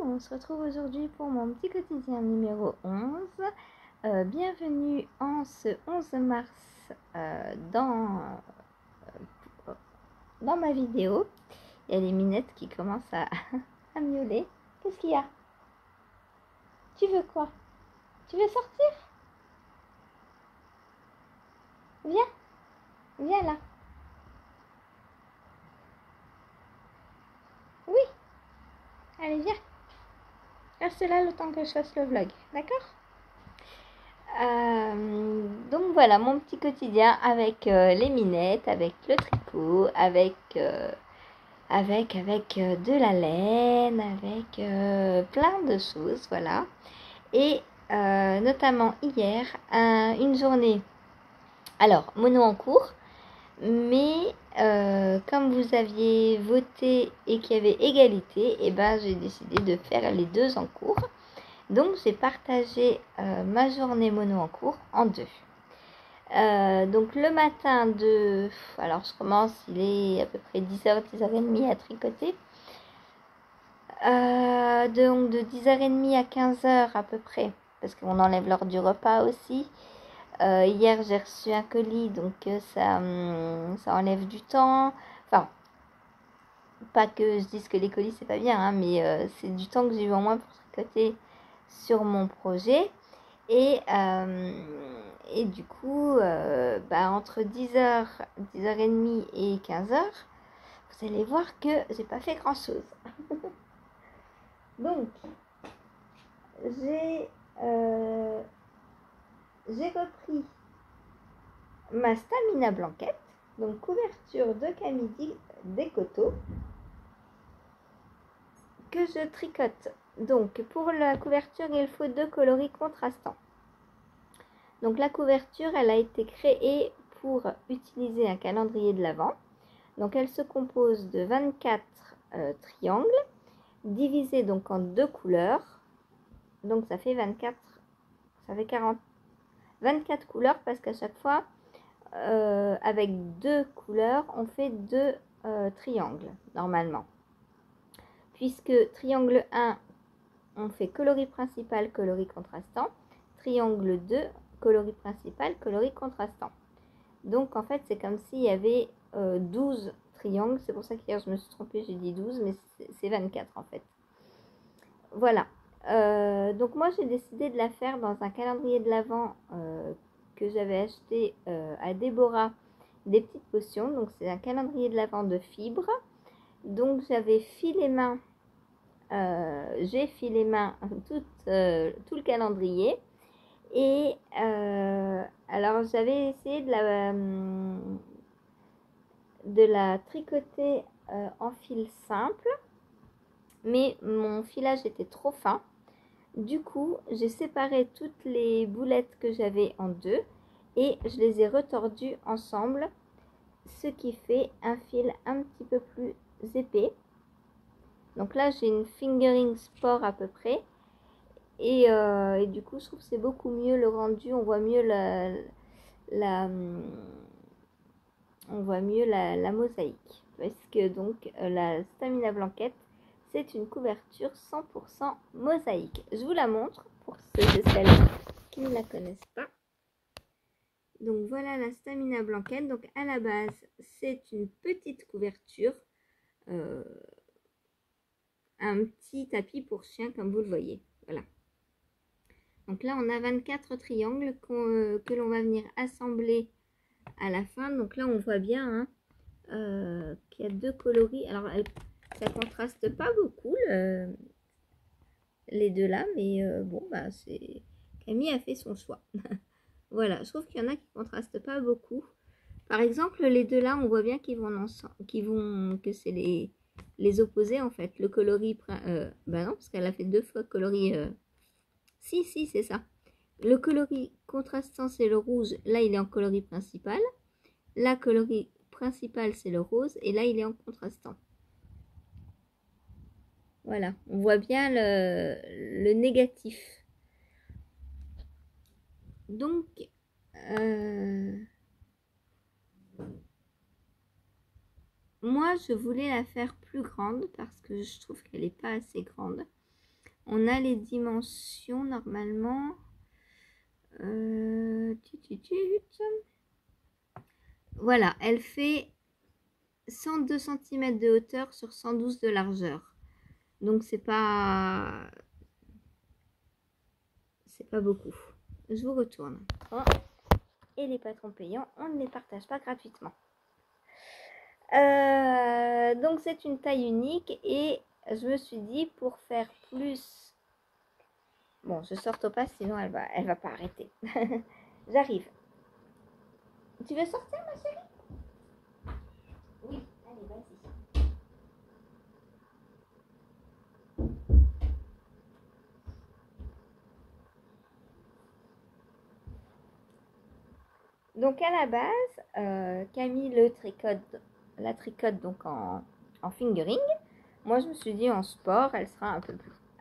on se retrouve aujourd'hui pour mon petit quotidien numéro 11. Bienvenue en ce 11 mars dans ma vidéo. Il y a les minettes qui commencent à miauler. Qu'est-ce qu'il y a? Tu veux quoi? Tu veux sortir? Viens, viens là. Oui, allez viens. Reste là le temps que je fasse le vlog, d'accord? Donc voilà mon petit quotidien avec les minettes, avec le tricot, avec de la laine, avec plein de choses, voilà. Et notamment hier, une journée, alors mono en cours, mais comme vous aviez voté et qu'il y avait égalité, et ben j'ai décidé de faire les deux en cours. Donc j'ai partagé ma journée mono en cours en deux. Donc le matin alors je commence, il est à peu près 10h, 10h30 à tricoter. Donc de 10h30 à 15h à peu près, parce qu'on enlève l'heure du repas aussi. Hier j'ai reçu un colis, donc ça enlève du temps. Enfin, pas que je dise que les colis c'est pas bien, hein, mais c'est du temps que j'ai eu en moins pour tricoter sur mon projet. Et du coup, entre 10h, 10h30 et 15h, vous allez voir que j'ai pas fait grand chose. Donc, j'ai repris ma Stamina Blanquette, donc couverture de Camidi Décoto, que je tricote. Donc, pour la couverture, il faut 2 coloris contrastants. Donc la couverture, elle a été créée pour utiliser un calendrier de l'Avent. Donc elle se compose de 24 triangles, divisés donc en 2 couleurs. Donc ça fait 24 couleurs, parce qu'à chaque fois, avec 2 couleurs, on fait 2 triangles, normalement. Puisque triangle 1, on fait coloris principal, coloris contrastant. Triangle 2, coloris principal, coloris contrastant. Donc en fait c'est comme s'il y avait 12 triangles. C'est pour ça qu'hier je me suis trompée, j'ai dit 12, mais c'est 24 en fait. Voilà. Donc moi j'ai décidé de la faire dans un calendrier de l'Avent que j'avais acheté à Déborah des petites potions. Donc c'est un calendrier de l'Avent de fibres. Donc j'avais filé main, j'ai filé main tout le calendrier. Et alors j'avais essayé de la tricoter en fil simple, mais mon filage était trop fin. Du coup, j'ai séparé toutes les boulettes que j'avais en deux et je les ai retordues ensemble, ce qui fait un fil un petit peu plus épais. Donc là, j'ai une fingering sport à peu près. Et du coup, je trouve que c'est beaucoup mieux le rendu. On voit mieux la mosaïque. Parce que donc, la Stamina Blanquette, c'est une couverture 100% mosaïque. Je vous la montre pour ceux et celles qui ne la connaissent pas. Donc voilà la Stamina Blanquette. Donc à la base, c'est une petite couverture. Un petit tapis pour chien, comme vous le voyez. Voilà. Donc là, on a 24 triangles que l'on va venir assembler à la fin. Donc là, on voit bien qu'il y a 2 coloris. Alors, ça contraste pas beaucoup, les deux là. Mais bon, Camille a fait son choix. Voilà, je trouve qu'il y en a qui contrastent pas beaucoup. Par exemple, les deux là, on voit bien qu'ils vont ensemble, que c'est les opposés en fait. Le coloris, bah non, parce qu'elle a fait 2 fois coloris. Si, c'est ça. Le coloris contrastant, c'est le rouge. Là, il est en coloris principal. Là, coloris principal, c'est le rose. Et là, il est en contrastant. Voilà, on voit bien le négatif. Donc, moi, je voulais la faire plus grande parce que je trouve qu'elle n'est pas assez grande. On a les dimensions normalement. Voilà, elle fait 102 cm de hauteur sur 112 de largeur. Donc c'est pas beaucoup. Je vous retourne. Oh. Et les patrons payants, on ne les partage pas gratuitement. Donc c'est une taille unique et je me suis dit pour faire plus. Bon, je sors au pas, sinon elle va pas arrêter. J'arrive. Tu veux sortir, ma chérie? Oui, allez, vas-y. Donc à la base, Camille la tricote donc en fingering. Moi je me suis dit en sport, elle sera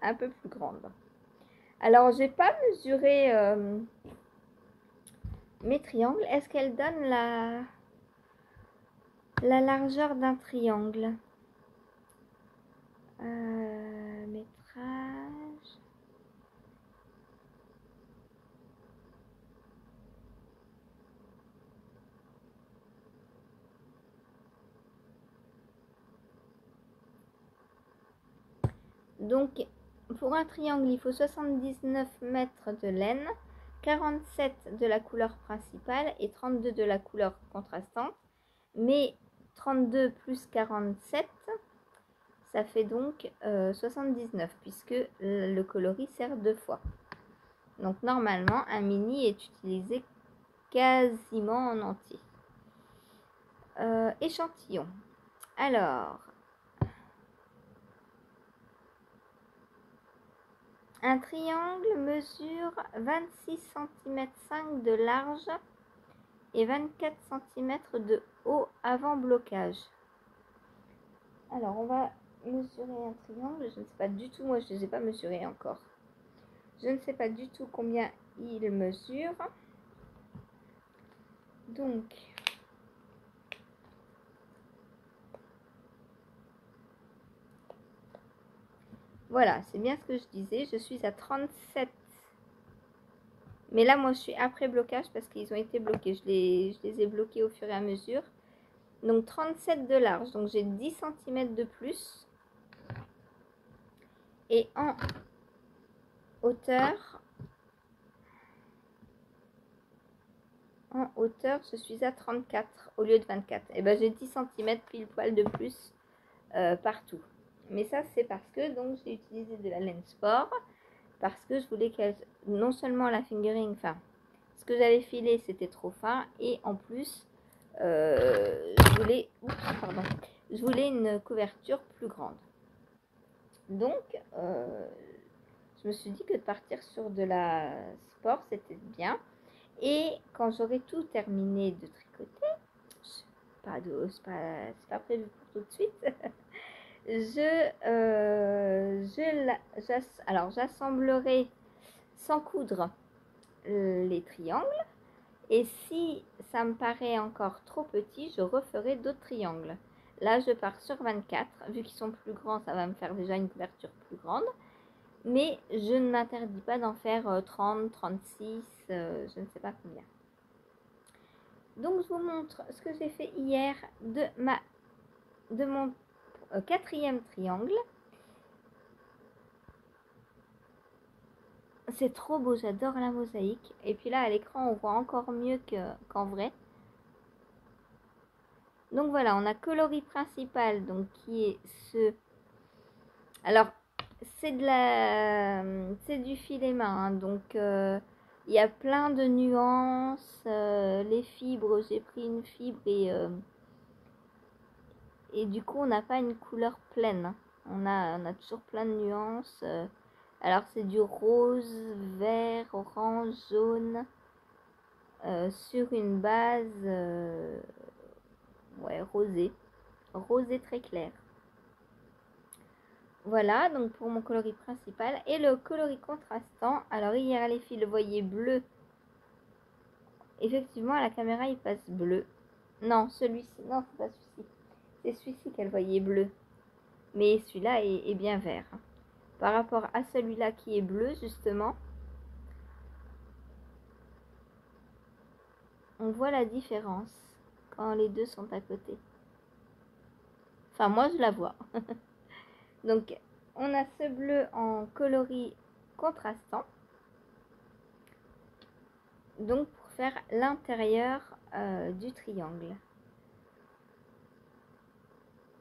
un peu plus grande. Alors j'ai pas mesuré mes triangles. Est-ce qu'elle donne la largeur d'un triangle? Métrage. Donc, pour un triangle, il faut 79 mètres de laine, 47 de la couleur principale et 32 de la couleur contrastante. Mais 32 plus 47, ça fait donc 79, puisque le coloris sert 2 fois. Donc, normalement, un mini est utilisé quasiment en entier. Échantillon. Alors, un triangle mesure 26 cm 5 de large et 24 cm de haut avant blocage. Alors, on va mesurer un triangle. Je ne sais pas du tout, moi je ne les ai pas mesurés encore. Je ne sais pas du tout combien il mesure. Donc, voilà, c'est bien ce que je disais. Je suis à 37. Mais là, moi, je suis après blocage parce qu'ils ont été bloqués. Je les ai bloqués au fur et à mesure. Donc, 37 de large. Donc, j'ai 10 cm de plus. Et en hauteur, je suis à 34 au lieu de 24. Et ben, j'ai 10 cm pile poil de plus partout. Mais ça, c'est parce que donc j'ai utilisé de la laine sport. Parce que je voulais qu'elle, non seulement la fingering, enfin, ce que j'avais filé, c'était trop fin. Et en plus, je voulais une couverture plus grande. Donc, je me suis dit que de partir sur de la sport, c'était bien. Et quand j'aurai tout terminé de tricoter, c'est pas prévu pour tout de suite, j'assemblerai sans coudre les triangles. Et si ça me paraît encore trop petit, je referai d'autres triangles. Là, je pars sur 24. Vu qu'ils sont plus grands, ça va me faire déjà une couverture plus grande. Mais je ne m'interdis pas d'en faire 30, 36, je ne sais pas combien. Donc, je vous montre ce que j'ai fait hier de mon 4e triangle. C'est trop beau, j'adore la mosaïque. Et puis là, à l'écran, on voit encore mieux qu'en vrai. Donc voilà, on a coloris principal, donc qui est ce... Alors, c'est du filet main, hein, donc il y a plein de nuances. Les fibres, j'ai pris une fibre et du coup, on n'a pas une couleur pleine. Hein. On a toujours plein de nuances. Alors, c'est du rose, vert, orange, jaune sur une base rosée. Rosé très clair. Voilà, donc pour mon coloris principal. Et le coloris contrastant, alors hier les filles le voyaient bleu. Effectivement, à la caméra, il passe bleu. Non, celui-ci, non, c'est pas celui-ci. C'est celui-ci qu'elle voyait bleu. Mais celui-là est bien vert. par rapport à celui-là qui est bleu justement. On voit la différence quand les deux sont à côté. Enfin, moi, je la vois. Donc, on a ce bleu en coloris contrastant. Donc, pour faire l'intérieur du triangle.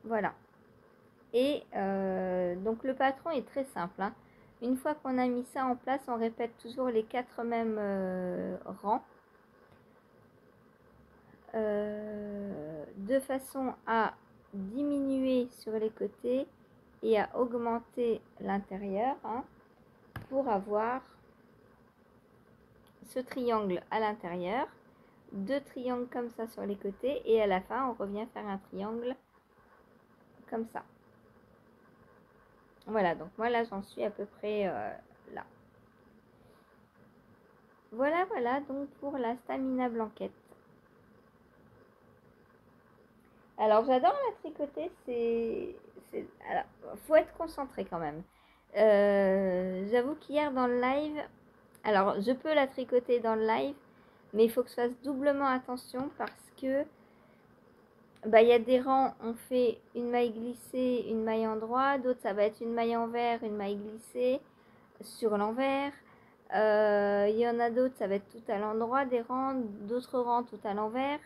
Voilà. Et donc, le patron est très simple. Hein. Une fois qu'on a mis ça en place, on répète toujours les 4 mêmes rangs. De façon à diminuer sur les côtés et à augmenter l'intérieur hein, pour avoir ce triangle à l'intérieur, 2 triangles comme ça sur les côtés et à la fin on revient faire un triangle comme ça. Voilà, donc moi là j'en suis à peu près là. Voilà donc pour la Stamina Blanquette. Alors j'adore la tricoter, alors, faut être concentré quand même. J'avoue qu'hier dans le live, alors je peux la tricoter dans le live, mais il faut que je fasse doublement attention parce que bah, y a des rangs, on fait une maille glissée, une maille endroit, d'autres ça va être une maille envers, une maille glissée sur l'envers. Il y en a d'autres, ça va être tout à l'endroit des rangs, d'autres rangs tout à l'envers.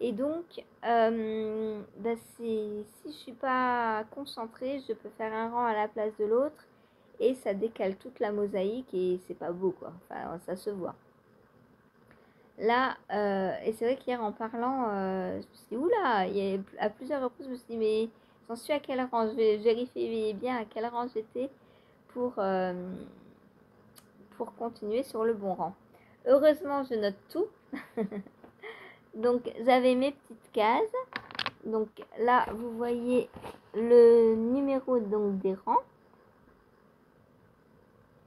Et donc, bah si je suis pas concentrée, je peux faire un rang à la place de l'autre et ça décale toute la mosaïque et c'est pas beau quoi. Enfin, ça se voit. Là, et c'est vrai qu'hier en parlant, je me suis dit, oula, à plusieurs reprises, je me suis dit, mais j'en suis à quel rang? Je vais vérifier bien à quel rang j'étais pour continuer sur le bon rang. Heureusement, je note tout. Donc, j'avais mes petites cases. Donc là, vous voyez le numéro donc, des rangs.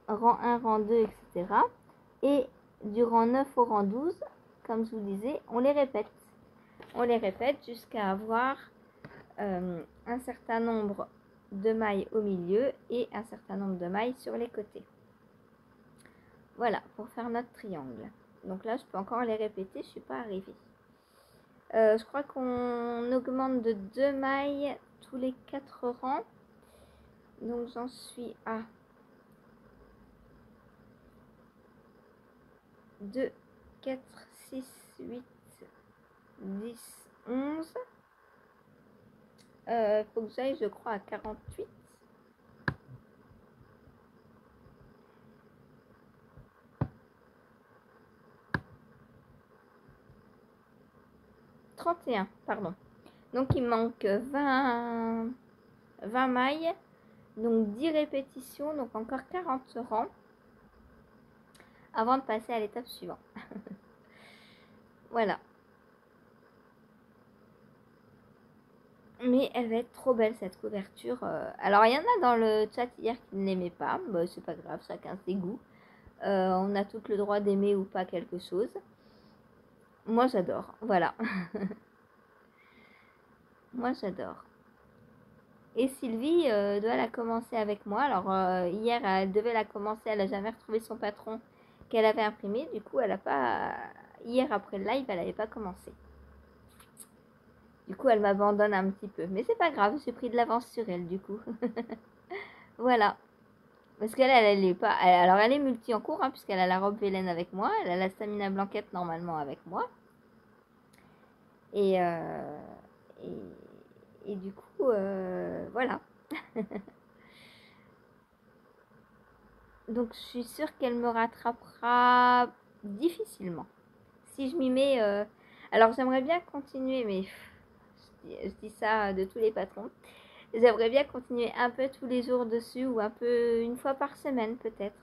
Rang 1, rang 2, etc. Et du rang 9 au rang 12, comme je vous disais, on les répète. On les répète jusqu'à avoir un certain nombre de mailles au milieu et un certain nombre de mailles sur les côtés. Voilà, pour faire notre triangle. Donc là, je peux encore les répéter, je ne suis pas arrivée. Je crois qu'on augmente de 2 mailles tous les 4 rangs. Donc j'en suis à 2, 4, 6, 8, 10, 11. Faut que j'aille, je crois, à 48. Pardon. Donc il manque 20 mailles, donc 10 répétitions, donc encore 40 rangs avant de passer à l'étape suivante. Voilà. Mais elle va être trop belle cette couverture. Alors il y en a dans le chat hier qui ne l'aimaient pas, bah, c'est pas grave, chacun ses goûts. On a tout le droit d'aimer ou pas quelque chose. Moi j'adore, voilà. Moi j'adore. Et Sylvie doit la commencer avec moi. Alors hier elle devait la commencer, elle n'a jamais retrouvé son patron qu'elle avait imprimé. Du coup elle a pas. Hier après le live elle n'avait pas commencé. Du coup elle m'abandonne un petit peu. Mais c'est pas grave, j'ai pris de l'avance sur elle du coup. Voilà. Parce qu'elle elle est pas. Alors elle est multi en cours hein, puisqu'elle a la robe Vélène avec moi. Elle a la Stamina Blanquette normalement avec moi. Et du coup, voilà. Donc, je suis sûre qu'elle me rattrapera difficilement. Si je m'y mets... Alors, j'aimerais bien continuer, mais je dis ça de tous les patrons. J'aimerais bien continuer un peu tous les jours dessus ou un peu une fois par semaine peut-être.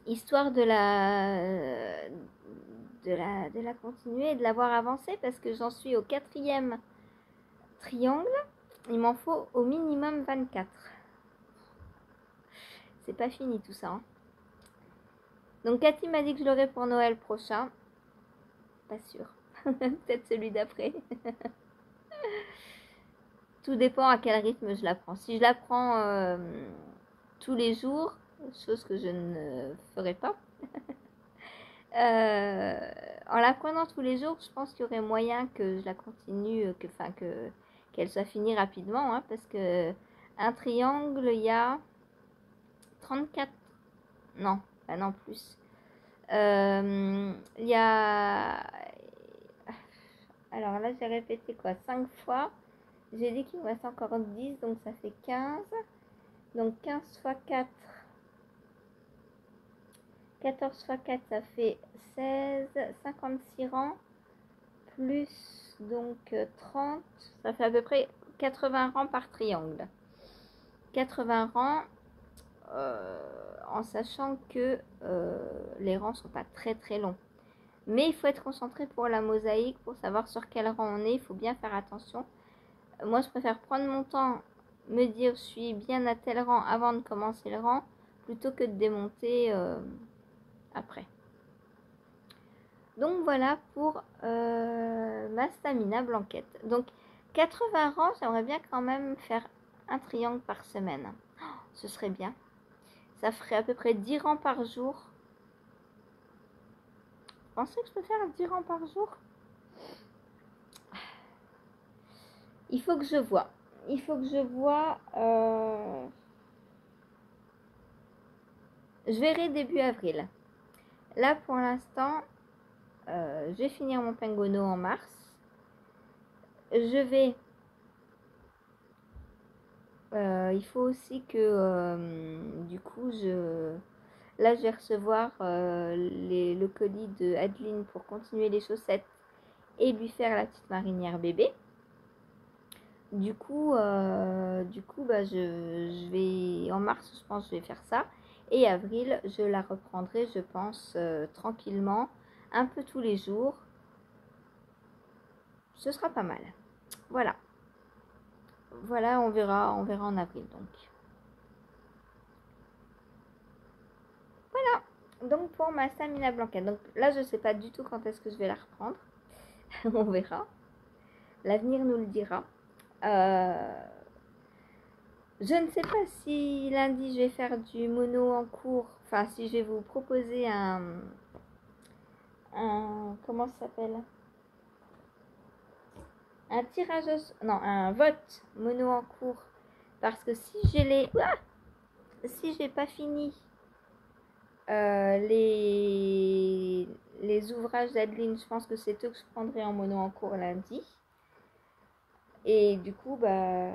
Histoire de la continuer et de l'avoir avancée parce que j'en suis au 4e triangle. Il m'en faut au minimum 24. C'est pas fini tout ça. Hein. Donc Cathy m'a dit que je l'aurai pour Noël prochain. Pas sûr. Peut-être celui d'après. Tout dépend à quel rythme je la prends. Si je la prends tous les jours, chose que je ne ferai pas, en la prenant tous les jours, je pense qu'il y aurait moyen que je la continue, qu'elle soit finie rapidement, hein, parce que un triangle, il y a 34, non, bah non plus. Il y a, alors là j'ai répété quoi, 5 fois. J'ai dit qu'il me reste encore 10, donc ça fait 15. Donc 15 fois 4, 14 fois 4, ça fait 16, 56 rangs, plus donc 30, ça fait à peu près 80 rangs par triangle. 80 rangs, en sachant que les rangs sont pas très très longs. Mais il faut être concentré pour la mosaïque, pour savoir sur quel rang on est, il faut bien faire attention. Moi je préfère prendre mon temps, me dire je suis bien à tel rang avant de commencer le rang, plutôt que de démonter après. Donc voilà pour ma stamina blanquette. Donc 80 rangs, j'aimerais bien quand même faire un triangle par semaine. Oh, ce serait bien. Ça ferait à peu près 10 rangs par jour. Vous pensez que je peux faire 10 rangs par jour? Il faut que je vois. Il faut que je vois. Je verrai début avril. Là pour l'instant, je vais finir mon pengono en mars. Je vais... il faut aussi que du coup là je vais recevoir le colis de Adeline pour continuer les chaussettes et lui faire la petite marinière bébé. Du coup bah, je vais en mars, je pense, je vais faire ça, et avril je la reprendrai, je pense, tranquillement, un peu tous les jours. Ce sera pas mal. Voilà, on verra en avril donc. Donc pour ma stamina blanquette, donc là je sais pas du tout quand est-ce que je vais la reprendre. On verra. L'avenir nous le dira. Je ne sais pas si lundi je vais faire du mono en cours. Enfin, si je vais vous proposer comment ça s'appelle, un tirage non, un vote mono en cours. Parce que si j'ai pas fini les ouvrages d'Adeline, je pense que c'est eux que je prendrai en mono en cours lundi. Et du coup, bah,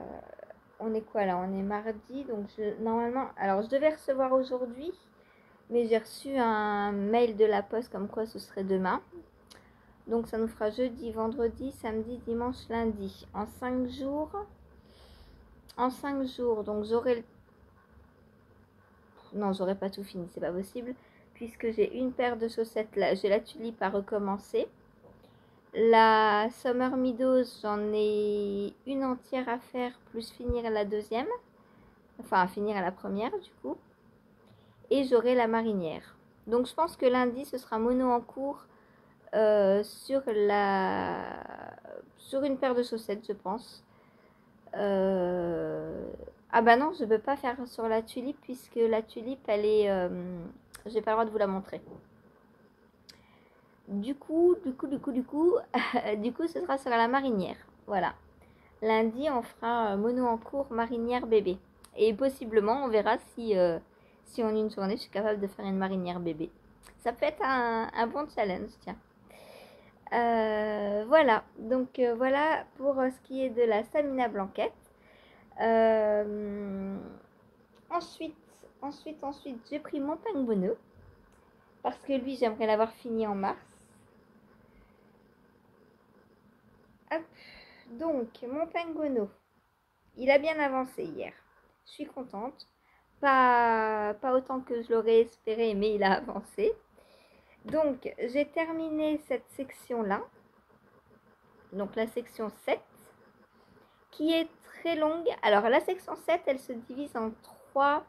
on est quoi là? On est mardi, donc normalement, alors je devais recevoir aujourd'hui, mais j'ai reçu un mail de la poste comme quoi ce serait demain. Donc ça nous fera jeudi, vendredi, samedi, dimanche, lundi. En 5 jours. Donc j'aurai non, j'aurai pas tout fini, c'est pas possible. Puisque j'ai une paire de chaussettes là, j'ai la tulipe à recommencer. La Summer Meadows, j'en ai une entière à faire, plus finir la deuxième. Enfin, finir à la première du coup. Et j'aurai la marinière. Donc je pense que lundi, ce sera mono en cours sur une paire de chaussettes, je pense. Ah bah non, je ne peux pas faire sur la tulipe puisque la tulipe, elle est... j'ai pas le droit de vous la montrer. Du coup, ce sera sur la marinière. Voilà. Lundi, on fera mono en cours, marinière, bébé. Et possiblement, on verra si en une journée, je suis capable de faire une marinière bébé. Ça peut être un bon challenge, tiens. Voilà. Donc, voilà pour ce qui est de la stamina blanquette. Ensuite, j'ai pris mon pengono. Parce que lui, j'aimerais l'avoir fini en mars. Hop. Donc, mon pengono, il a bien avancé hier. Je suis contente. Pas autant que je l'aurais espéré, mais il a avancé. Donc, j'ai terminé cette section-là. Donc, la section 7, qui est très longue. Alors, la section 7, elle se divise en 3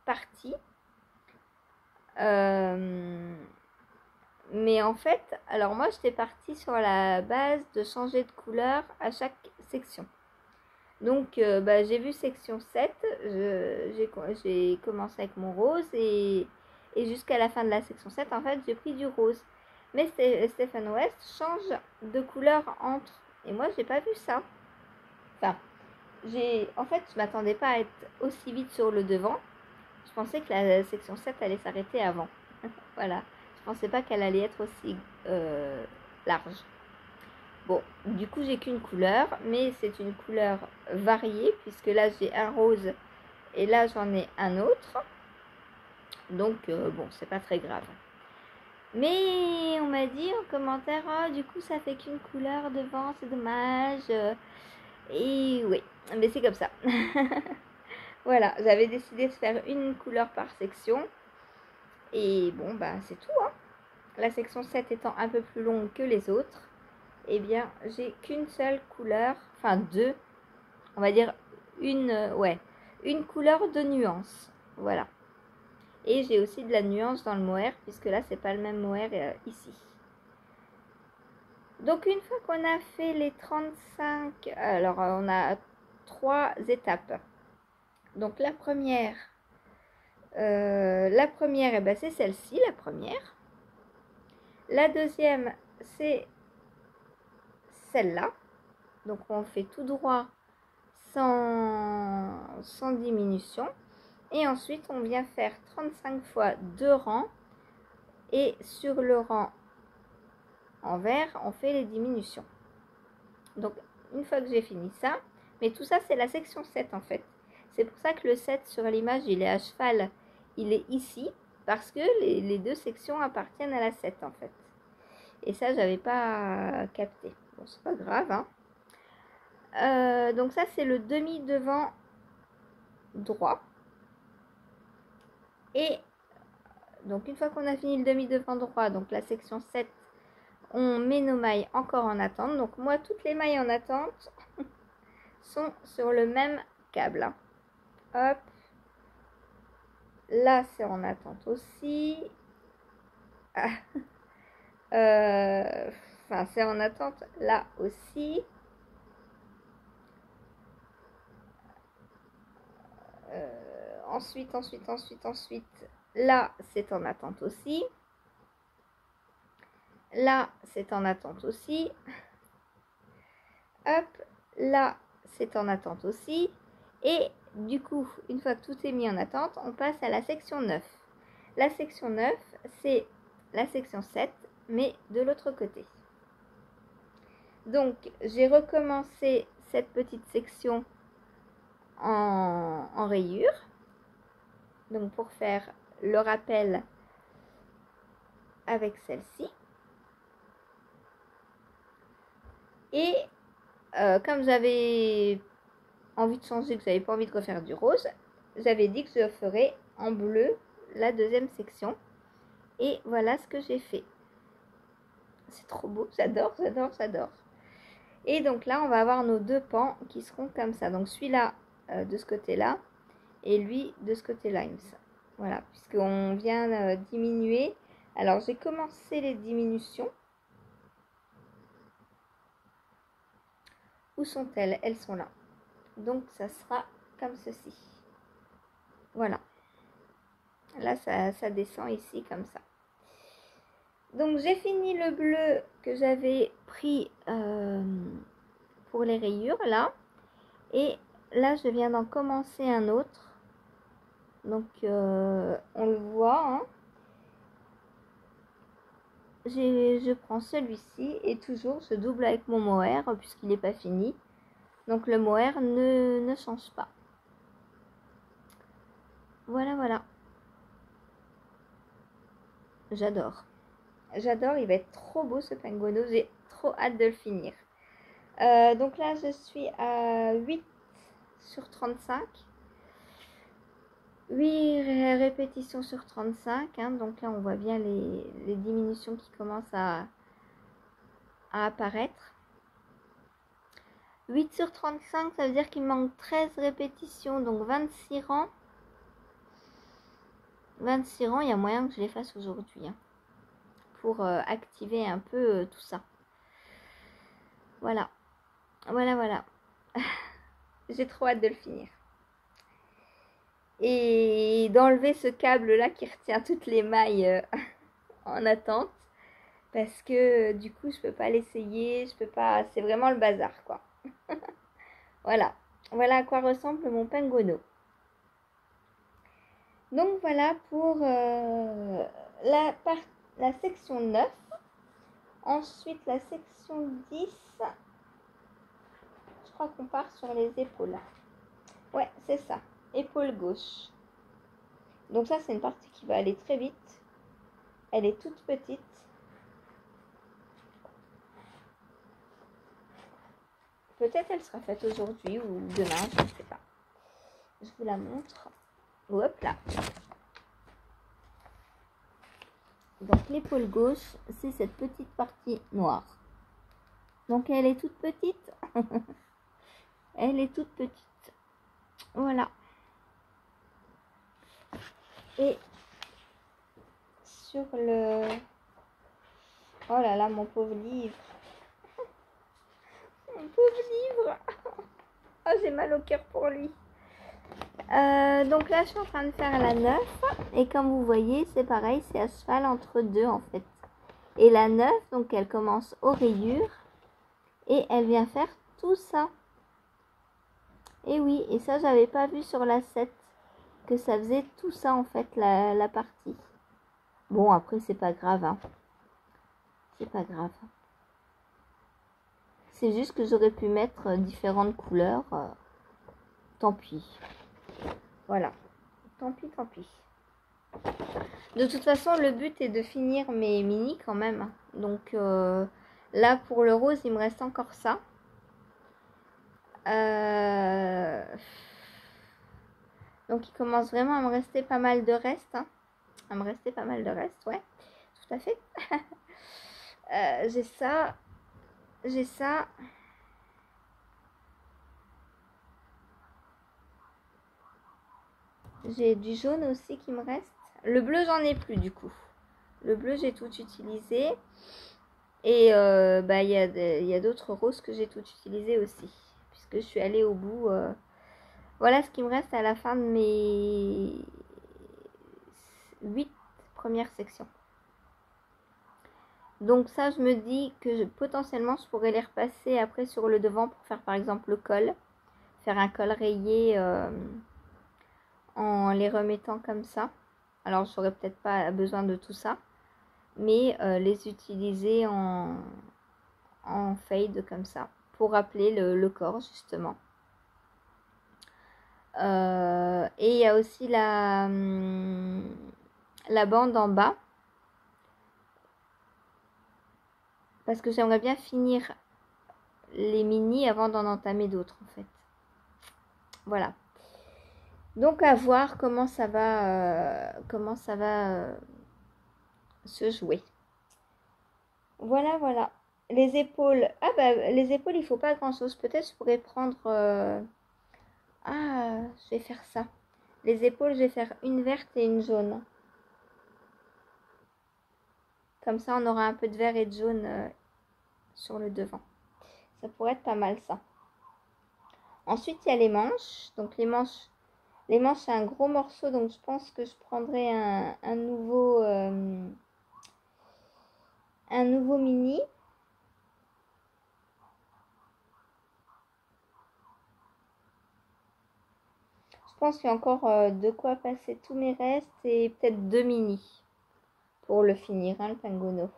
parties. Mais en fait, alors moi, j'étais partie sur la base de changer de couleur à chaque section. Donc j'ai vu section 7, j'ai commencé avec mon rose et jusqu'à la fin de la section 7 en fait j'ai pris du rose. Mais Stephen West change de couleur entre, et moi j'ai pas vu ça. Enfin, en fait je m'attendais pas à être aussi vite sur le devant. Je pensais que la section 7 allait s'arrêter avant. Voilà, je pensais pas qu'elle allait être aussi large. Bon, du coup j'ai qu'une couleur, mais c'est une couleur variée, puisque là j'ai un rose et là j'en ai un autre. Donc bon, c'est pas très grave. Mais on m'a dit en commentaire, oh, du coup ça fait qu'une couleur devant, c'est dommage. Et oui, mais c'est comme ça. Voilà, j'avais décidé de faire une couleur par section. Et bon, bah c'est tout, hein. La section 7 étant un peu plus longue que les autres, eh bien j'ai qu'une seule couleur, enfin deux, on va dire une couleur de nuance, voilà. Et j'ai aussi de la nuance dans le mohair, puisque là c'est pas le même mohair ici. Donc une fois qu'on a fait les 35, alors on a 3 étapes. Donc la première, eh ben, c'est celle-ci, la première. La deuxième, c'est celle-là. Donc on fait tout droit sans diminution. Et ensuite, on vient faire 35 fois 2 rangs. Et sur le rang en vert, on fait les diminutions. Donc, une fois que j'ai fini ça, mais tout ça, c'est la section 7 en fait. C'est pour ça que le 7 sur l'image, il est à cheval, il est ici, parce que les deux sections appartiennent à la 7 en fait. Et ça, j'avais pas capté. Bon, c'est pas grave, hein. Donc ça, c'est le demi-devant droit. Et donc, une fois qu'on a fini le demi-devant droit, donc la section 7, on met nos mailles encore en attente. Donc moi, toutes les mailles en attente sont sur le même câble. Hop. Là, c'est en attente aussi. Ah. Enfin, c'est en attente là aussi. Ensuite, là, c'est en attente aussi. Là, c'est en attente aussi. Hop, là, c'est en attente aussi. Et du coup, une fois que tout est mis en attente, on passe à la section 9. La section 9, c'est la section 7, mais de l'autre côté. Donc, j'ai recommencé cette petite section en rayure. Donc, pour faire le rappel avec celle-ci. Et comme j'avais envie de changer, que j'avais pas envie de refaire du rose, j'avais dit que je ferais en bleu la deuxième section. Et voilà ce que j'ai fait. C'est trop beau, j'adore, j'adore, j'adore. Et donc là, on va avoir nos deux pans qui seront comme ça. Donc celui-là de ce côté-là et lui de ce côté-là. Voilà, puisqu'on vient diminuer. Alors j'ai commencé les diminutions. Où sont-elles? Elles sont là. Donc ça sera comme ceci. Voilà. Là, ça descend ici comme ça. Donc j'ai fini le bleu que j'avais pris pour les rayures là. Et là, je viens d'en commencer un autre. Donc on le voit. Hein. Je prends celui-ci et toujours je double avec mon mohair puisqu'il n'est pas fini. Donc le mohair ne change pas. Voilà, voilà. J'adore. J'adore, il va être trop beau ce penguino. J'ai trop hâte de le finir. Donc là, je suis à 8 sur 35. 8 répétitions sur 35. Hein. Donc là, on voit bien les diminutions qui commencent à apparaître. 8 sur 35, ça veut dire qu'il manque 13 répétitions, donc 26 rangs. 26 rangs, il y a moyen que je les fasse aujourd'hui. Hein, pour activer un peu tout ça. Voilà. Voilà, voilà. j'ai trop hâte de le finir. Et d'enlever ce câble là qui retient toutes les mailles en attente. Parce que du coup je peux pas l'essayer, je peux pas, c'est vraiment le bazar quoi. Voilà, voilà à quoi ressemble mon Pengono. Donc voilà pour la section 9. Ensuite la section 10, je crois qu'on part sur les épaules. Ouais, c'est ça, épaule gauche. Donc ça c'est une partie qui va aller très vite. Elle est toute petite. Peut-être elle sera faite aujourd'hui ou demain, je ne sais pas. Je vous la montre. Hop là. Donc l'épaule gauche, c'est cette petite partie noire. Donc elle est toute petite. Elle est toute petite. Voilà. Et sur le... Oh là là, mon pauvre livre. Mon pauvre livre. Oh, j'ai mal au cœur pour lui. Donc là, je suis en train de faire la 9. Et comme vous voyez, c'est pareil, c'est à cheval entre deux en fait. Et la 9, donc elle commence aux rayures. Et elle vient faire tout ça. Et oui, et ça, j'avais pas vu sur la 7. Que ça faisait tout ça en fait, la partie. Bon, après, c'est pas grave. Hein. C'est pas grave. C'est juste que j'aurais pu mettre différentes couleurs. Tant pis. Voilà. Tant pis, tant pis. De toute façon, le but est de finir mes mini quand même. Donc là, pour le rose, il me reste encore ça. Donc il commence vraiment à me rester pas mal de reste. Hein. À me rester pas mal de reste, ouais. Tout à fait. J'ai ça. J'ai ça. J'ai du jaune aussi qui me reste. Le bleu, j'en ai plus du coup. Le bleu, j'ai tout utilisé. Et il y a d'autres roses que j'ai tout utilisé aussi. Puisque je suis allée au bout. Voilà ce qui me reste à la fin de mes 8 premières sections. Donc ça, je me dis que potentiellement, je pourrais les repasser après sur le devant pour faire par exemple le col. Faire un col rayé en les remettant comme ça. Alors, je n'aurais peut-être pas besoin de tout ça. Mais les utiliser en fade comme ça. Pour rappeler le corps, justement. Et il y a aussi la bande en bas. Parce que j'aimerais bien finir les mini avant d'en entamer d'autres en fait. Voilà. Donc à voir comment ça va, se jouer. Voilà, voilà. Les épaules. Ah bah les épaules, il faut pas grand chose. Peut-être je pourrais prendre... Ah, je vais faire ça. Les épaules, je vais faire une verte et une jaune. Comme ça, on aura un peu de vert et de jaune sur le devant. Ça pourrait être pas mal ça. Ensuite, il y a les manches. Donc les manches, c'est un gros morceau. Donc je pense que je prendrai un nouveau mini. Je pense qu'il y a encore de quoi passer tous mes restes et peut-être 2 mini pour le finir, hein, le Pengono.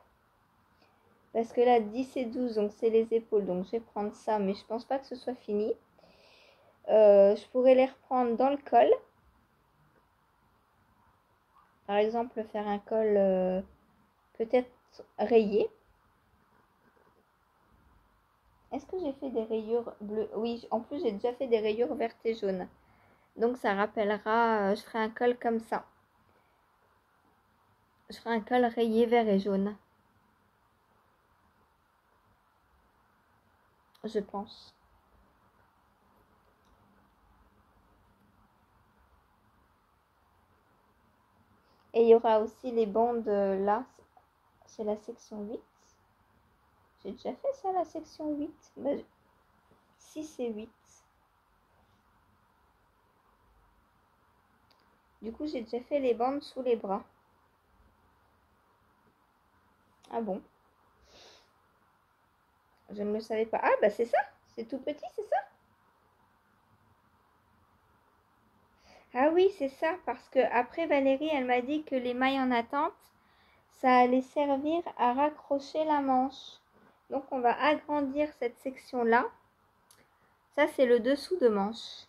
Parce que là, 10 et 12, donc c'est les épaules. Donc je vais prendre ça, mais je pense pas que ce soit fini. Je pourrais les reprendre dans le col. Par exemple, faire un col peut-être rayé. Est-ce que j'ai fait des rayures bleues? Oui, en plus j'ai déjà fait des rayures vertes et jaunes. Donc ça rappellera, je ferai un col comme ça. Je ferai un col rayé vert et jaune. Je pense. Et il y aura aussi les bandes là. C'est la section 8. J'ai déjà fait ça, la section 8. 6 et 8. Du coup, j'ai déjà fait les bandes sous les bras. Ah bon? Je ne le savais pas. Ah bah c'est ça, c'est tout petit, c'est ça? Ah oui, c'est ça, parce que après Valérie, elle m'a dit que les mailles en attente, ça allait servir à raccrocher la manche. Donc on va agrandir cette section-là. Ça, c'est le dessous de manche.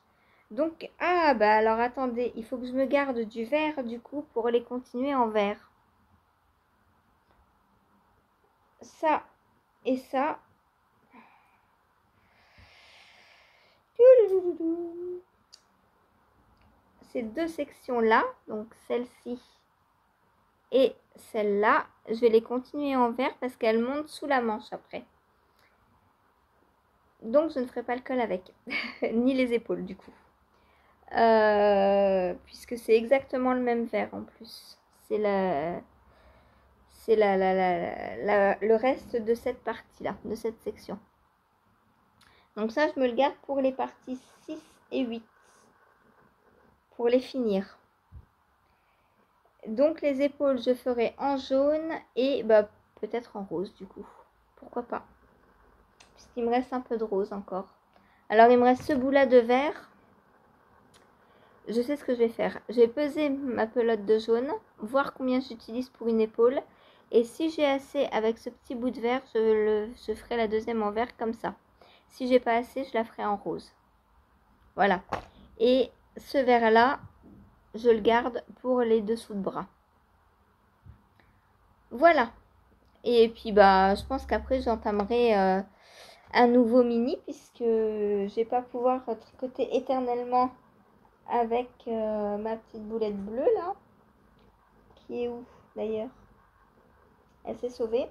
Donc, ah bah alors attendez, il faut que je me garde du vert du coup pour les continuer en vert. Ça et ça. Ces deux sections-là, donc celle-ci et celle-là, je vais les continuer en vert parce qu'elles montent sous la manche après. Donc je ne ferai pas le col avec, ni les épaules du coup. Puisque c'est exactement le même vert en plus. C'est le reste de cette partie-là, de cette section. Donc ça, je me le garde pour les parties 6 et 8, pour les finir. Donc les épaules, je ferai en jaune et bah, peut-être en rose du coup. Pourquoi pas? Puisqu'il me reste un peu de rose encore. Alors il me reste ce bout-là de vert. Je sais ce que je vais faire. Je vais peser ma pelote de jaune, voir combien j'utilise pour une épaule. Et si j'ai assez avec ce petit bout de vert, je ferai la deuxième en vert comme ça. Si j'ai pas assez, je la ferai en rose. Voilà. Et ce vert-là, je le garde pour les dessous de bras. Voilà. Et puis bah, je pense qu'après j'entamerai un nouveau mini puisque je vais pas pouvoir tricoter éternellement avec ma petite boulette bleue là. Qui est où d'ailleurs? Elle s'est sauvée.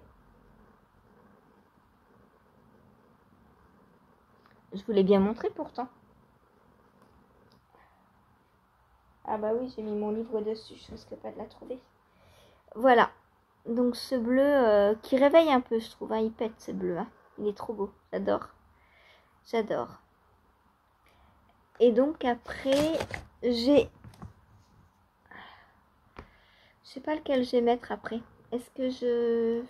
Je vous l'ai bien montré pourtant. Ah bah oui, j'ai mis mon livre dessus, je risque pas de la trouver. Voilà. Donc ce bleu qui réveille un peu, je trouve. Hein, il pète ce bleu. Hein. Il est trop beau. J'adore. J'adore. Et donc après, j'ai... Je sais pas lequel je vais mettre après. Est-ce que je...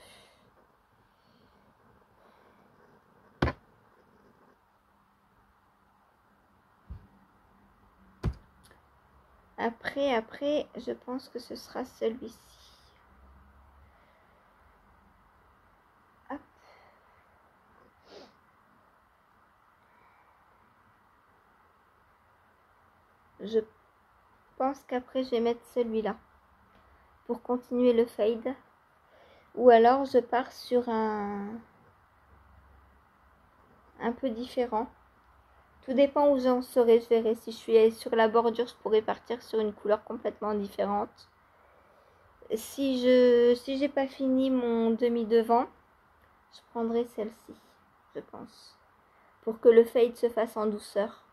Après, je pense que ce sera celui-ci. Hop. Je pense qu'après, je vais mettre celui-là pour continuer le fade. Ou alors, je pars sur un peu différent. Tout dépend où j'en serai, je verrai. Si je suis sur la bordure, je pourrais partir sur une couleur complètement différente. Si j'ai pas fini mon demi-devant, je prendrai celle-ci, je pense. Pour que le fade se fasse en douceur.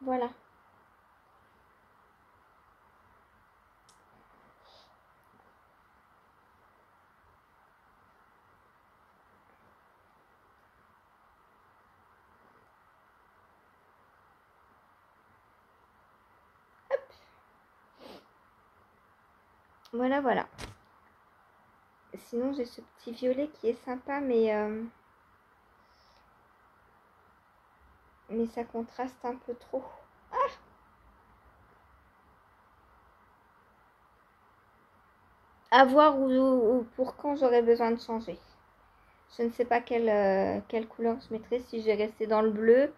Voilà. Hop. Voilà, voilà. Sinon, j'ai ce petit violet qui est sympa, mais ça contraste un peu trop. Ah! À voir ou pour quand j'aurai besoin de changer. Je ne sais pas quelle couleur je mettrai, si je vais rester dans le bleu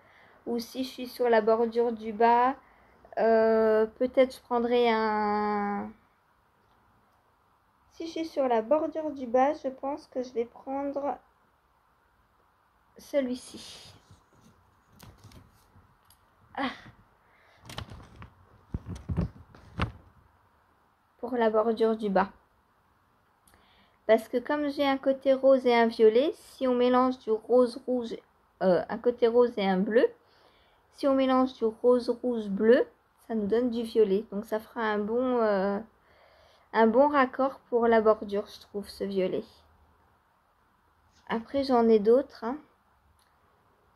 ou si je suis sur la bordure du bas. Peut-être je prendrai un... Si je suis sur la bordure du bas, je pense que je vais prendre celui-ci. Ah. Pour la bordure du bas. Parce que comme j'ai un côté rose et un violet, si on mélange du rose rouge, un côté rose et un bleu, si on mélange du rose rouge bleu, ça nous donne du violet. Donc ça fera un bon raccord pour la bordure, je trouve, ce violet. Après j'en ai d'autres. Hein.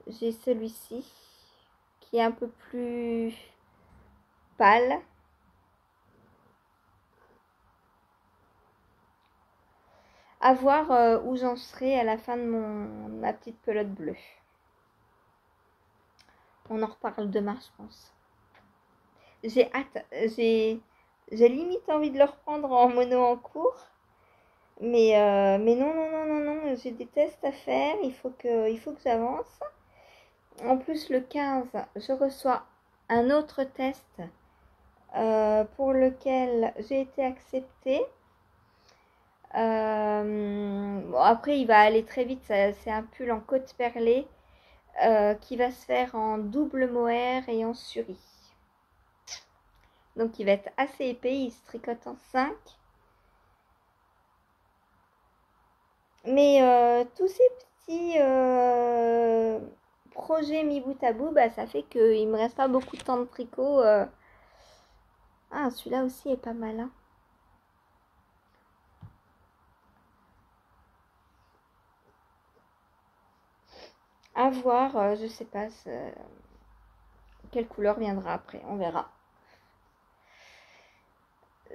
J'ai celui-ci qui est un peu plus pâle. À voir où j'en serai à la fin de ma petite pelote bleue. On en reparle demain, je pense. J'ai hâte. J'ai limite envie de le reprendre en mono en cours. Mais non, non, non, non, non. J'ai des tests à faire. Il faut que j'avance. En plus, le 15, je reçois un autre test pour lequel j'ai été acceptée. Bon, après, il va aller très vite. C'est un pull en côte perlée qui va se faire en double mohair et en suri. Donc, il va être assez épais. Il se tricote en 5. Mais tous ces petits projets mis bout à bout, bah, ça fait qu'il me reste pas beaucoup de temps de tricot. Ah, celui-là aussi est pas mal, hein. À voir, je sais pas quelle couleur viendra après, on verra.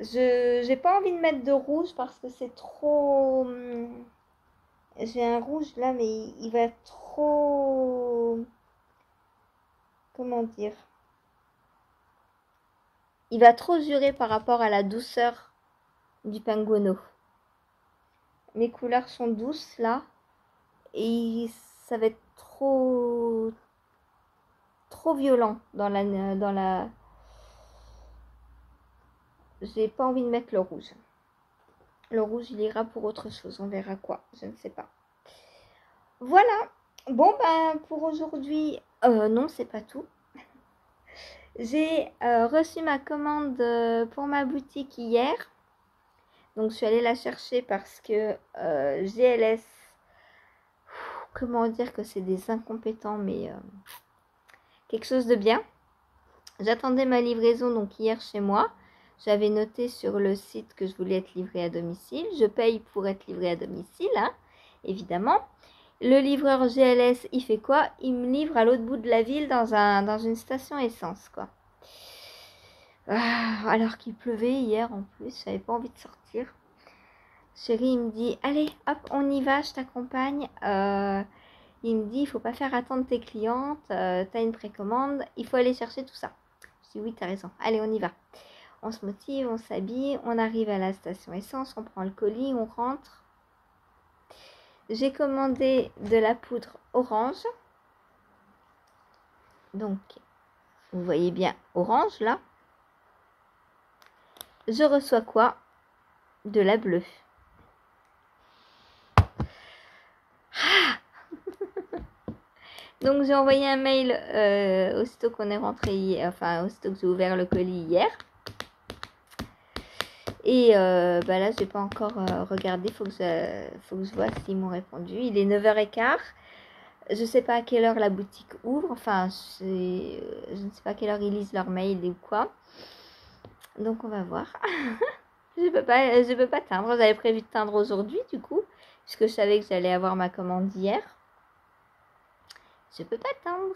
J'ai pas envie de mettre de rouge parce que c'est trop. J'ai un rouge là, mais il va trop. Comment dire? Il va trop jurer par rapport à la douceur du Penguono. Mes couleurs sont douces là et ça va être trop violent dans la. J'ai pas envie de mettre le rouge. Le rouge, il ira pour autre chose. On verra quoi. Je ne sais pas. Voilà. Bon, ben, pour aujourd'hui, non, c'est pas tout. J'ai reçu ma commande pour ma boutique hier. Donc, je suis allée la chercher parce que GLS, comment dire que c'est des incompétents, mais quelque chose de bien. J'attendais ma livraison donc hier chez moi. J'avais noté sur le site que je voulais être livrée à domicile. Je paye pour être livrée à domicile, hein, évidemment. Le livreur GLS, il fait quoi? Il me livre à l'autre bout de la ville dans une station essence, quoi. Alors qu'il pleuvait hier en plus, j'avais pas envie de sortir. Chérie, il me dit, allez, hop, on y va, je t'accompagne. Il me dit, il faut pas faire attendre tes clientes, t'as une précommande, il faut aller chercher tout ça. Je dis, oui, t'as raison, allez, on y va. On se motive, on s'habille, on arrive à la station essence, on prend le colis, on rentre. J'ai commandé de la poudre orange. Donc, vous voyez bien orange là. Je reçois quoi? De la bleue. Donc, j'ai envoyé un mail aussitôt qu'on est rentré hier, enfin, aussitôt que j'ai ouvert le colis hier. Et bah là, j'ai pas encore regardé. Faut que je vois s'ils m'ont répondu. Il est 9h15. Je sais pas à quelle heure la boutique ouvre. Enfin, je ne sais pas à quelle heure ils lisent leur mail ou quoi. Donc, on va voir. Je peux pas teindre. J'avais prévu de teindre aujourd'hui, du coup, puisque je savais que j'allais avoir ma commande hier. Je peux pas teindre.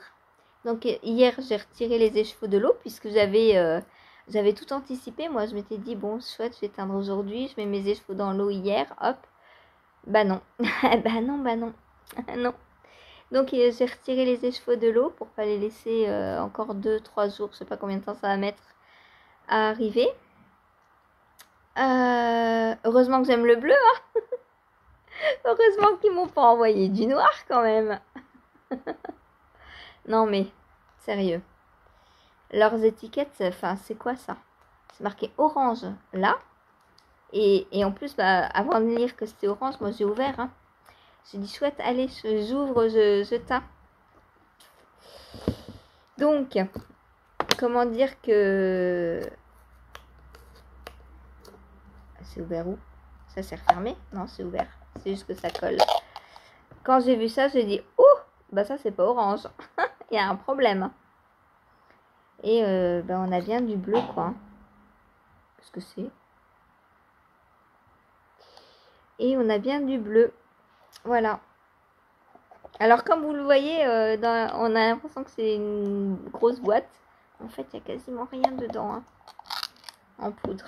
Donc, hier, j'ai retiré les écheveaux de l'eau, puisque j'avais tout anticipé. Moi, je m'étais dit, bon, chouette, je vais teindre aujourd'hui. Je mets mes écheveaux dans l'eau hier. Hop. Bah non. Bah non, bah non. Non. Donc, j'ai retiré les écheveaux de l'eau pour pas les laisser encore 2-3 jours. Je sais pas combien de temps ça va mettre à arriver. Heureusement que j'aime le bleu. Hein. Heureusement qu'ils m'ont pas envoyé du noir quand même. Non mais, sérieux. Leurs étiquettes, enfin, c'est quoi ça? C'est marqué orange là. Et en plus, bah, avant de lire que c'était orange, moi j'ai ouvert. Hein. J'ai dit chouette, allez, j'ouvre, je teins. Donc, comment dire que... C'est ouvert où? Ça s'est refermé? Non, c'est ouvert. C'est juste que ça colle. Quand j'ai vu ça, j'ai dit, oh, bah ça c'est pas orange. Il y a un problème. Et bah, on a bien du bleu, quoi. Qu'est-ce que c'est? Et on a bien du bleu. Voilà. Alors, comme vous le voyez, on a l'impression que c'est une grosse boîte. En fait, il n'y a quasiment rien dedans, hein, en poudre.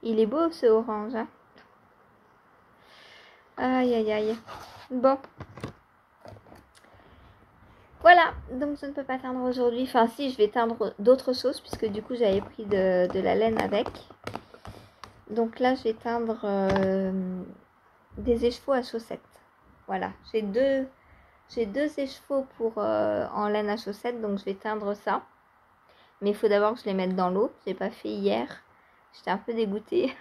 Il est beau ce orange, hein. Aïe, aïe, aïe. Bon. Voilà, donc je ne peux pas teindre aujourd'hui. Enfin, si, je vais teindre d'autres choses, puisque du coup, j'avais pris de la laine avec. Donc là, je vais teindre des écheveaux à chaussettes. Voilà, j'ai deux écheveaux pour, en laine à chaussettes, donc je vais teindre ça. Mais il faut d'abord que je les mette dans l'eau. Je n'ai pas fait hier. J'étais un peu dégoûtée.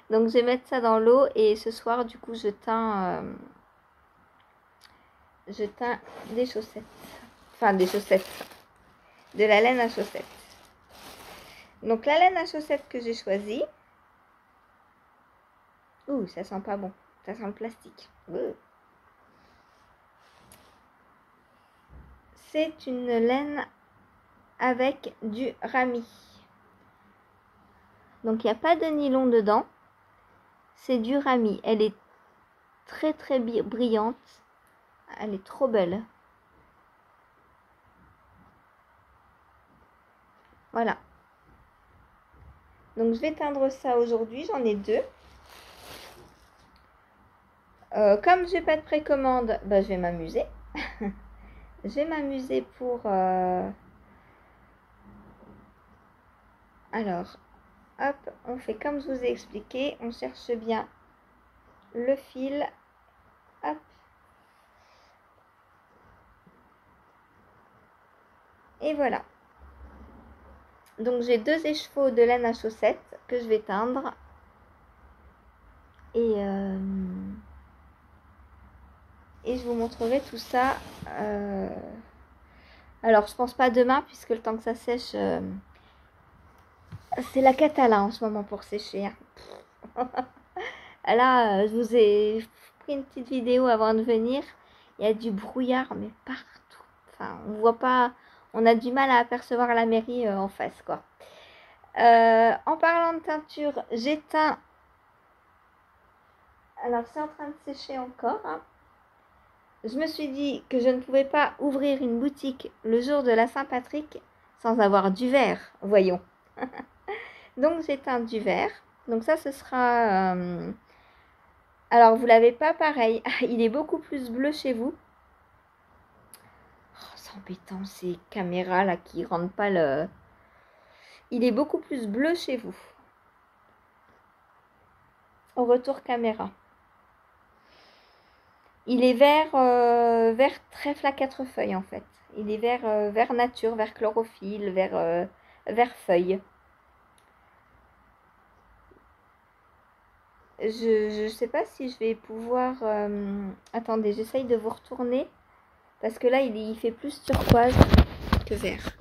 Donc je vais mettre ça dans l'eau et ce soir, du coup, je teins des chaussettes. Enfin, des chaussettes. De la laine à chaussettes. Donc la laine à chaussettes que j'ai choisie. Ouh, ça sent pas bon. Ça sent le plastique. C'est une laine avec du rami. Donc il n'y a pas de nylon dedans. C'est du rami. Elle est très très brillante. Elle est trop belle. Voilà. Donc je vais teindre ça aujourd'hui. J'en ai deux. Comme j'ai pas de précommande, bah, je vais m'amuser. Je vais m'amuser pour... Alors, hop, on fait comme je vous ai expliqué. On cherche bien le fil. Hop. Et voilà. Donc j'ai deux écheveaux de laine à chaussettes que je vais teindre. Et je vous montrerai tout ça. Alors je pense pas demain puisque le temps que ça sèche, c'est la cata là en ce moment pour sécher. Hein. Là, je vous ai pris une petite vidéo avant de venir. Il y a du brouillard mais partout. Enfin, on voit pas. On a du mal à apercevoir la mairie en face, quoi. En parlant de teinture, j'ai teint. Alors, c'est en train de sécher encore. Hein. Je me suis dit que je ne pouvais pas ouvrir une boutique le jour de la Saint-Patrick sans avoir du vert, voyons. Donc, j'ai teint du vert. Donc, ça, ce sera... Alors, vous l'avez pas pareil. Il est beaucoup plus bleu chez vous. Oh, c'est embêtant, ces caméras là qui rendent pas le... Il est beaucoup plus bleu chez vous. Au retour caméra. Il est vert, vert trèfle à quatre feuilles en fait. Il est vert, vert nature, vert chlorophylle, vert feuille. Je sais pas si je vais pouvoir... Attendez, j'essaye de vous retourner. Parce que là, il fait plus turquoise que vert.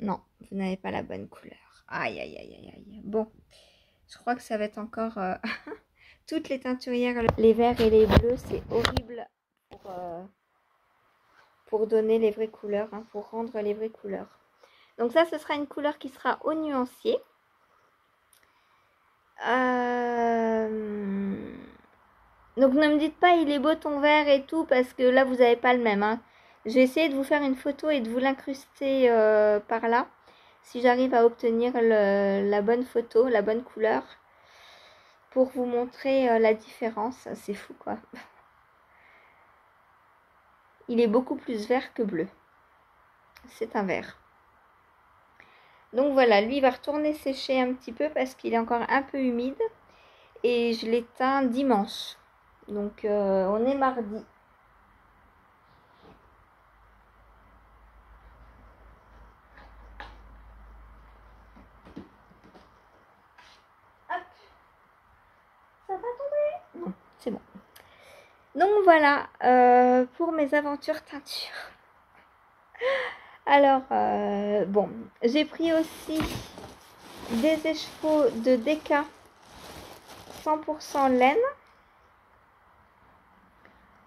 Non, vous n'avez pas la bonne couleur. Aïe, aïe, aïe, aïe, aïe. Bon, je crois que ça va être encore... Toutes les teinturières, les verts et les bleus, c'est horrible pour donner les vraies couleurs, hein, pour rendre les vraies couleurs. Donc ça, ce sera une couleur qui sera au nuancier. Donc ne me dites pas il est beau ton vert et tout, parce que là, vous n'avez pas le même. Hein. Je vais essayer de vous faire une photo et de vous l'incruster par là. Si j'arrive à obtenir la bonne photo, la bonne couleur. Pour vous montrer la différence. C'est fou quoi. Il est beaucoup plus vert que bleu. C'est un vert. Donc voilà, lui il va retourner sécher un petit peu parce qu'il est encore un peu humide. Et je l'ai teint dimanche. Donc on est mardi. Hop. Ça va tomber? Non, c'est bon. Donc voilà, pour mes aventures teinture. Alors, bon, j'ai pris aussi des écheveaux de Deka 100% laine.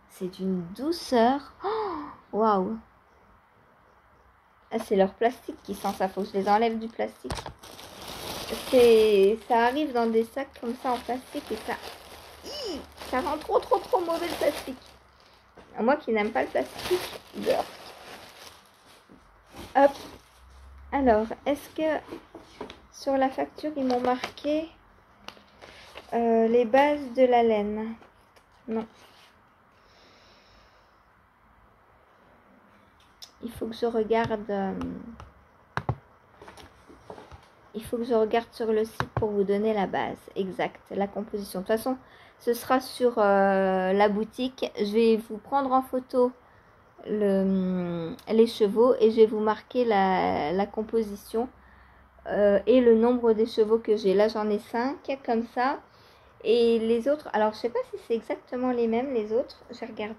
C'est d'une douceur. Waouh! Ah, c'est leur plastique qui sent ça. Faut que je les enlève du plastique. Ça arrive dans des sacs comme ça en plastique et ça Ça rend trop mauvais le plastique. Moi qui n'aime pas le plastique. Hop. Alors, est-ce que sur la facture, ils m'ont marqué les bases de la laine? Non. Il faut que je regarde. Il faut que je regarde sur le site pour vous donner la base exacte, la composition. De toute façon, ce sera sur la boutique. Je vais vous prendre en photo les chevaux et je vais vous marquer la composition et le nombre des chevaux que j'ai. Là, j'en ai 5 comme ça. Et les autres, alors je sais pas si c'est exactement les mêmes les autres. J'ai regardé.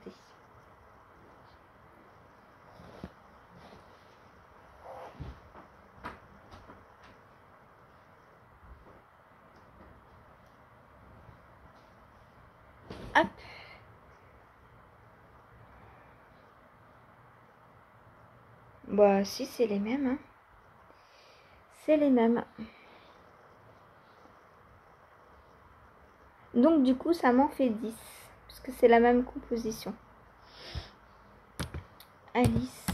Hop. Bah si, c'est les mêmes. Hein. C'est les mêmes. Donc du coup, ça m'en fait 10. Parce que c'est la même composition. Alice.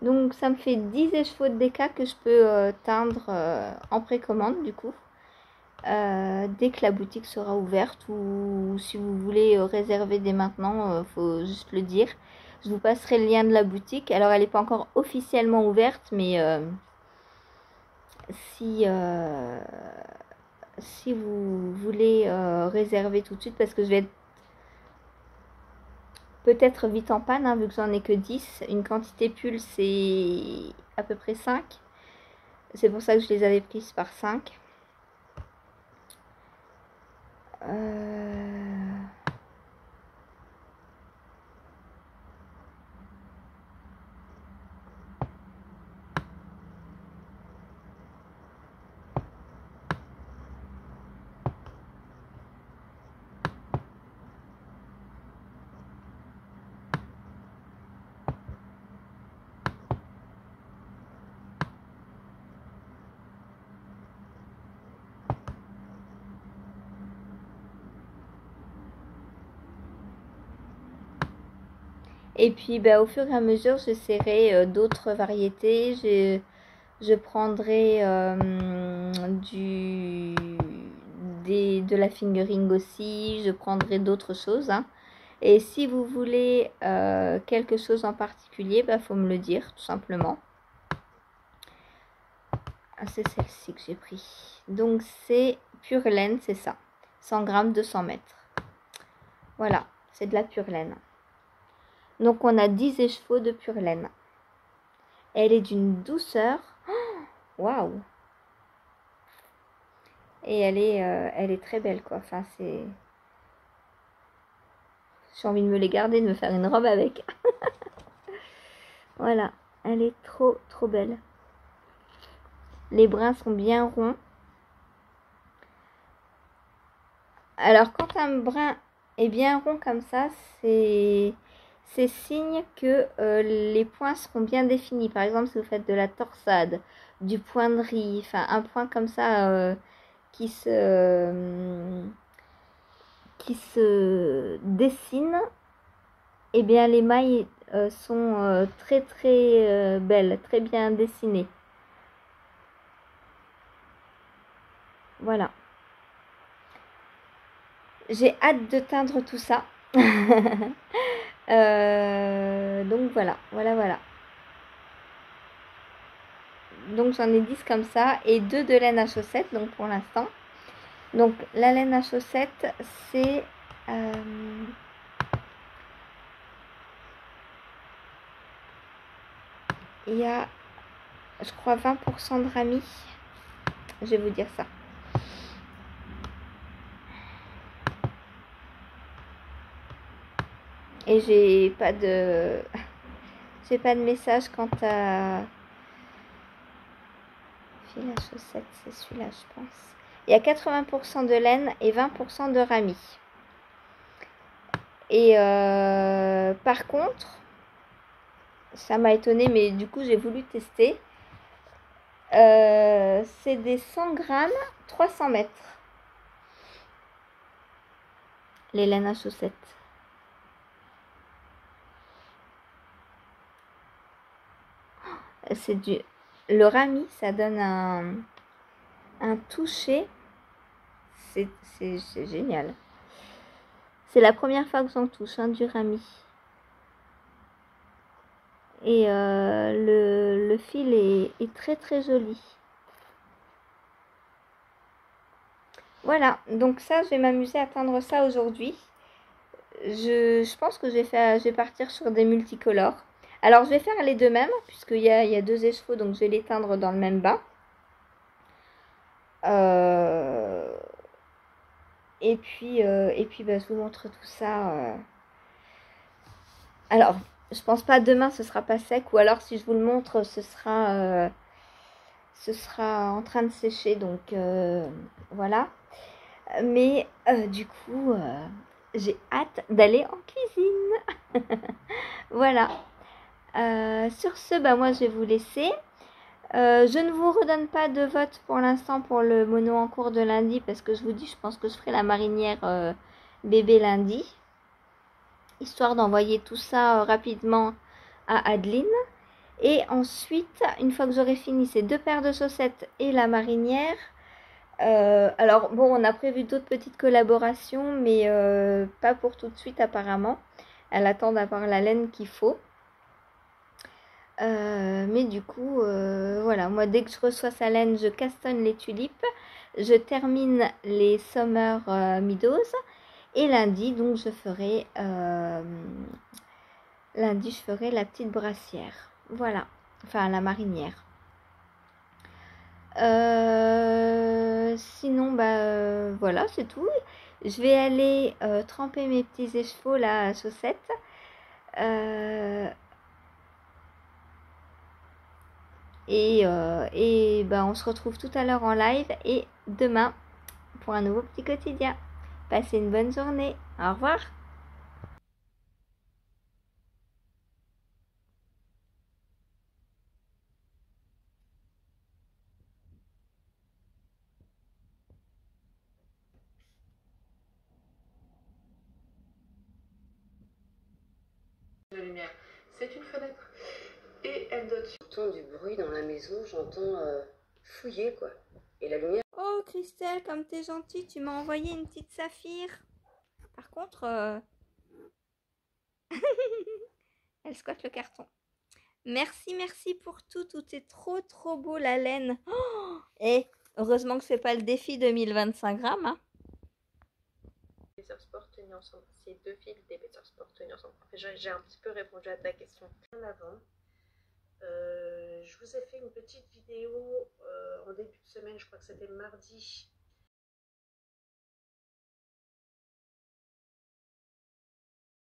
Donc ça me fait 10 écheveaux de déca que je peux teindre en précommande du coup. Dès que la boutique sera ouverte ou si vous voulez réserver dès maintenant, faut juste le dire. Je vous passerai le lien de la boutique. Alors elle n'est pas encore officiellement ouverte, mais si vous voulez réserver tout de suite, parce que je vais être peut-être vite en panne, hein, vu que j'en ai que 10. Une quantité pull, c'est à peu près 5. C'est pour ça que je les avais prises par 5. Et puis au fur et à mesure, j'essaierai d'autres variétés. Je prendrai de la fingering aussi. Je prendrai d'autres choses. Hein. Et si vous voulez quelque chose en particulier, faut me le dire, tout simplement. Ah, c'est celle-ci que j'ai pris. Donc c'est pure laine, c'est ça. 100 grammes, 200 mètres. Voilà, c'est de la pure laine. Donc on a 10 écheveaux de pure laine. Elle est d'une douceur. Waouh! Et elle est très belle quoi. Enfin c'est. J'ai envie de me les garder, de me faire une robe avec. Voilà, elle est trop belle. Les brins sont bien ronds. Alors quand un brin est bien rond comme ça, c'est signe que les points seront bien définis. Par exemple, si vous faites de la torsade, du point de riz, enfin un point comme ça qui se dessine, et bien les mailles sont très belles, très bien dessinées. Voilà. J'ai hâte de teindre tout ça. Donc voilà. Donc j'en ai 10 comme ça et 2 de laine à chaussettes donc pour l'instant. Donc la laine à chaussettes c'est il y a je crois 20% de ramis. Je vais vous dire ça. Et j'ai pas de message quant à fil à chaussettes, c'est celui-là je pense. Il y a 80% de laine et 20% de ramis. Et par contre, ça m'a étonnée, mais du coup j'ai voulu tester. c'est des 100 grammes, 300 mètres. Les laines à chaussettes. C'est du... Le rami, ça donne un toucher. C'est génial. C'est la première fois que j'en touche, hein, du rami. Et le fil est très très joli. Voilà, donc ça, je vais m'amuser à teindre ça aujourd'hui. Je pense que je vais partir sur des multicolores. Alors, je vais faire les deux mêmes, puisqu'il y a deux écheveaux, donc je vais les teindre dans le même bain. Et puis bah, je vous montre tout ça. Alors, je pense pas demain, ce sera pas sec, ou alors si je vous le montre, ce sera en train de sécher, donc voilà. Mais du coup, j'ai hâte d'aller en cuisine. Voilà. Sur ce, bah, moi, je vais vous laisser. Je ne vous redonne pas de vote pour l'instant pour le mono en cours de lundi, parce que je vous dis, je pense que je ferai la marinière bébé lundi, histoire d'envoyer tout ça rapidement à Adeline. Et ensuite, une fois que j'aurai fini ces deux paires de chaussettes et la marinière, alors bon, on a prévu d'autres petites collaborations, mais pas pour tout de suite apparemment. Elle attend d'avoir la laine qu'il faut. Mais du coup, voilà, moi dès que je reçois sa laine, je cassonne les tulipes. Je termine les Summer Meadows. Et lundi, donc je ferai la petite brassière. Voilà, enfin la marinière. Sinon, bah voilà, c'est tout. Je vais aller tremper mes petits écheveaux là à chaussettes. Et bah, on se retrouve tout à l'heure en live et demain pour un nouveau petit quotidien. Passez une bonne journée. Au revoir. La lumière, c'est une fenêtre. Et elle donne. J'entends du bruit dans la maison, j'entends fouiller quoi. Et la lumière. Oh Christelle, comme t'es gentille, tu m'as envoyé une petite saphir. Par contre, elle squatte le carton. Merci, merci pour tout. Tout est trop, trop beau, la laine. Oh, et heureusement que c'est pas le défi de 1025 grammes. Hein. Épaisseur sport tenus ensemble. C'est deux fils d'épaisseur sport tenus ensemble. J'ai un petit peu répondu à ta question. En avant, je vous ai fait une petite vidéo en début de semaine, je crois que c'était mardi,